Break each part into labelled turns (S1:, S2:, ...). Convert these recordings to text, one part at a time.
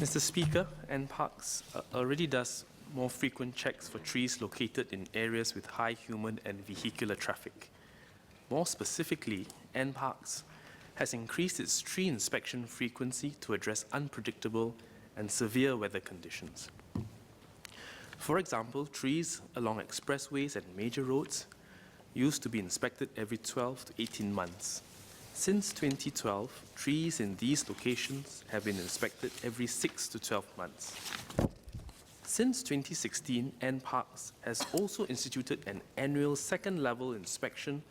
S1: Mr. Speaker, NParks already does more frequent checks for trees located in areas with high human and vehicular traffic. More specifically, NParks has increased its tree inspection frequency to address unpredictable and severe weather conditions. For example, trees along expressways and major roads used to be inspected every 12 to 18 months. Since 2012, trees in these locations have been inspected every 6 to 12 months. Since 2016, NParks has also instituted an annual second-level inspection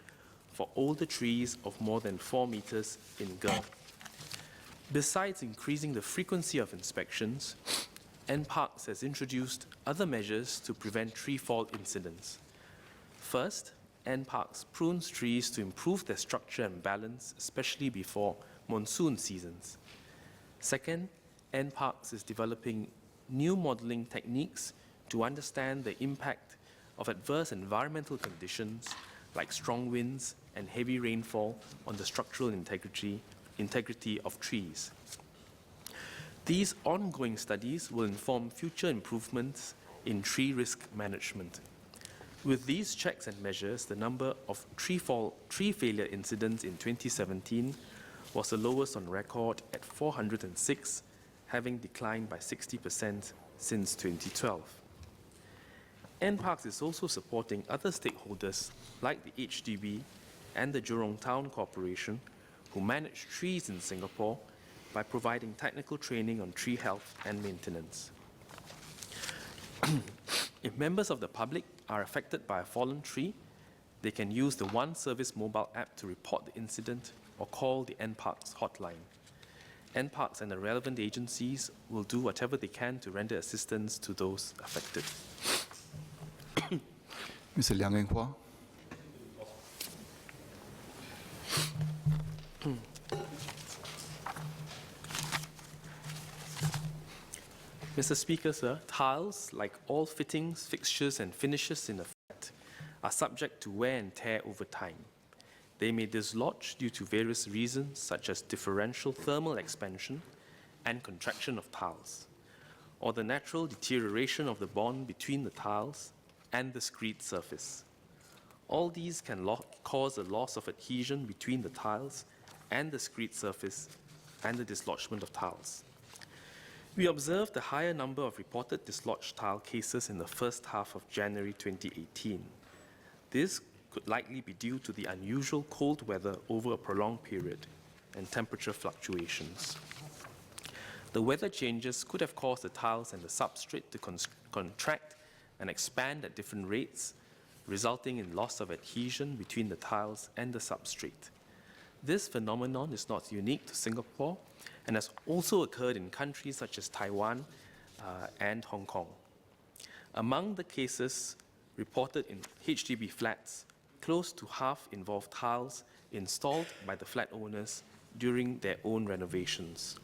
S1: for older trees of more than 4 meters in girth. Besides increasing the frequency of inspections, NParks has introduced other measures to prevent tree fall incidents. First, NParks prunes trees to improve their structure and balance, especially before monsoon seasons. Second, NParks is developing new modeling techniques to understand the impact of adverse environmental conditions like strong winds and heavy rainfall on the structural integrity of trees. These ongoing studies will inform future improvements in tree risk management. With these checks and measures, the number of tree failure incidents in 2017 was the lowest on record at 406, having declined by 60% since 2012. NParks is also supporting other stakeholders like the HDB and the Jurong Town Corporation, who manage trees in Singapore, by providing technical training on tree health and maintenance. If members of the public are affected by a fallen tree, they can use the One Service mobile app to report the incident or call the NParks hotline. NParks and the relevant agencies will do whatever they can to render assistance to those affected.
S2: Mr. Liang Eng-hua.
S1: Mr. Speaker, sir, tiles, like all fittings, fixtures, and finishes in a flat, are subject to wear and tear over time. They may dislodge due to various reasons, such as differential thermal expansion and contraction of tiles, or the natural deterioration of the bond between the tiles and the screed surface. All these can cause a loss of adhesion between the tiles and the screed surface and the dislodgement of tiles. We observed a higher number of reported dislodged tile cases in the first half of January 2018. This could likely be due to the unusual cold weather over a prolonged period and temperature fluctuations. The weather changes could have caused the tiles and the substrate to contract and expand at different rates, resulting in loss of adhesion between the tiles and the substrate. This phenomenon is not unique to Singapore and has also occurred in countries such as Taiwan and Hong Kong. Among the cases reported in HDB flats, close to half involved tiles installed by the flat owners during their own renovations.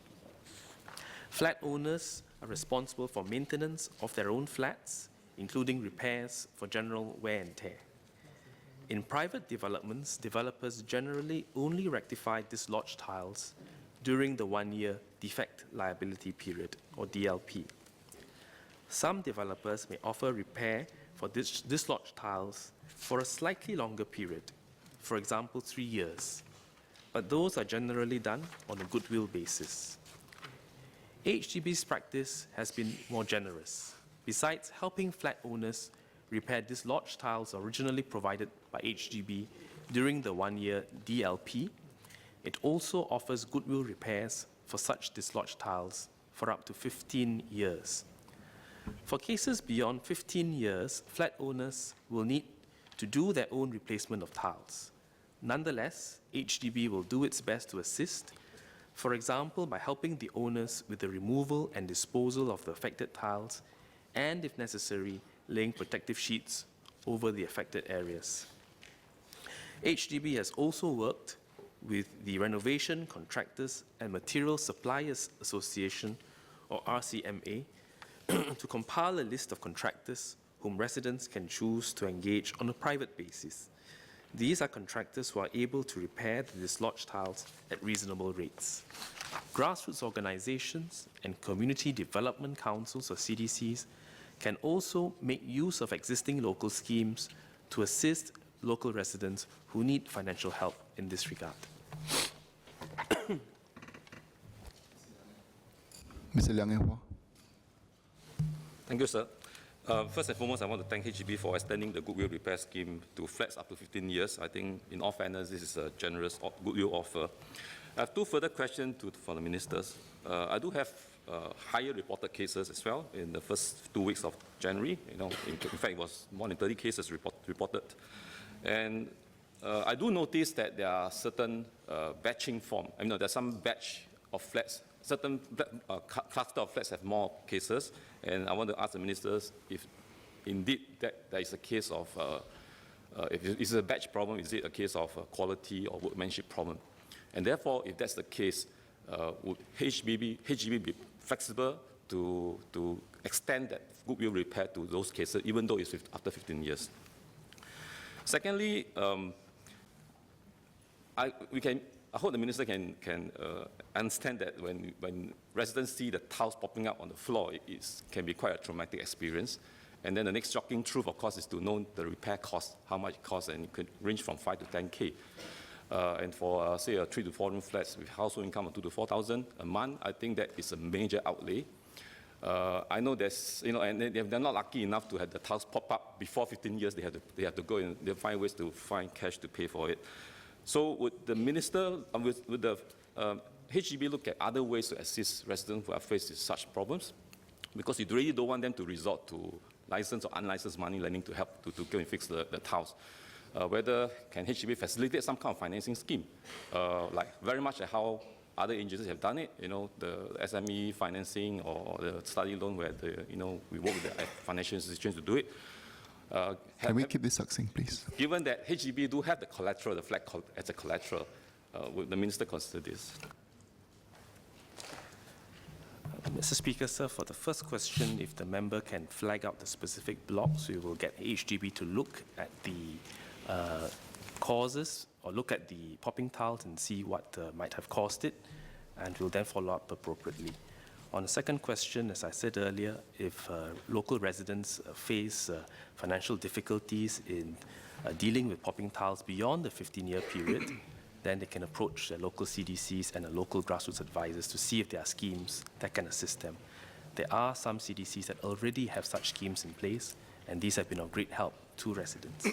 S1: Flat owners are responsible for maintenance of their own flats, including repairs for general wear and tear. In private developments, developers generally only rectify dislodged tiles during the one-year defect liability period, or DLP. Some developers may offer repair for dislodged tiles for a slightly longer period, for example 3 years, but those are generally done on a goodwill basis. HDB's practice has been more generous. Besides helping flat owners repair dislodged tiles originally provided by HDB during the one-year DLP, it also offers goodwill repairs for such dislodged tiles for up to 15 years. For cases beyond 15 years, flat owners will need to do their own replacement of tiles. Nonetheless, HDB will do its best to assist, for example, by helping the owners with the removal and disposal of the affected tiles, and if necessary, laying protective sheets over the affected areas. HDB has also worked with the Renovation Contractors and Material Suppliers Association, or RCMA, to compile a list of contractors whom residents can choose to engage on a private basis. These are contractors who are able to repair the dislodged tiles at reasonable rates. Grassroots organizations and community development councils, or CDCs, can also make use of existing local schemes to assist local residents who need financial help in this regard.
S2: Mr. Liang Eng-Hua.
S3: Thank you, sir. First and foremost, I want to thank HDB for extending the goodwill repair scheme to flats up to 15 years. I think, in all fairness, this is a generous goodwill offer. I have two further questions for the ministers. I do have higher reported cases as well in the first 2 weeks of January. In fact, it was more than 30 cases reported. And I do notice that there are certain batching form. There's some batch of flats. Certain cluster of flats have more cases, and I want to ask the ministers if indeed there is a case of, if it's a batch problem, is it a case of quality or workmanship problem? And therefore, if that's the case, would HDB be flexible to extend that goodwill repair to those cases, even though it's after 15 years? Secondly, I hope the minister can understand that when residents see the tiles popping up on the floor, it can be quite a traumatic experience. And then the next shocking truth, of course, is to know the repair cost, how much it costs, and it could range from 5 to 10K. And for, say, a 3 to 4 room flats with household income of 2 to 4,000 a month, I think that is a major outlay. I know there's, and if they're not lucky enough to have the tiles pop up before 15 years, they have to go and they find ways to find cash to pay for it. So would the minister, would the HDB look at other ways to assist residents who are faced with such problems? Because you really don't want them to resort to licensed or unlicensed money lending to help to go and fix the tiles. Whether can HDB facilitate some kind of financing scheme, like very much like how other agencies have done it, the SME financing or the study loan where we work with the financial institutions to do it.
S2: Can we keep this succinct, please?
S3: Given that HDB do have the collateral, the flat as a collateral, would the minister consider this?
S1: Mr. Speaker, sir, for the first question, if the member can flag out the specific blocks, we will get HDB to look at the causes or look at the popping tiles and see what might have caused it, and we'll then follow up appropriately. On the second question, as I said earlier, if local residents face financial difficulties in dealing with popping tiles beyond the 15-year period, then they can approach their local CDCs and the local grassroots advisors to see if there are schemes that can assist them. There are some CDCs that already have such schemes in place, and these have been of great help to residents.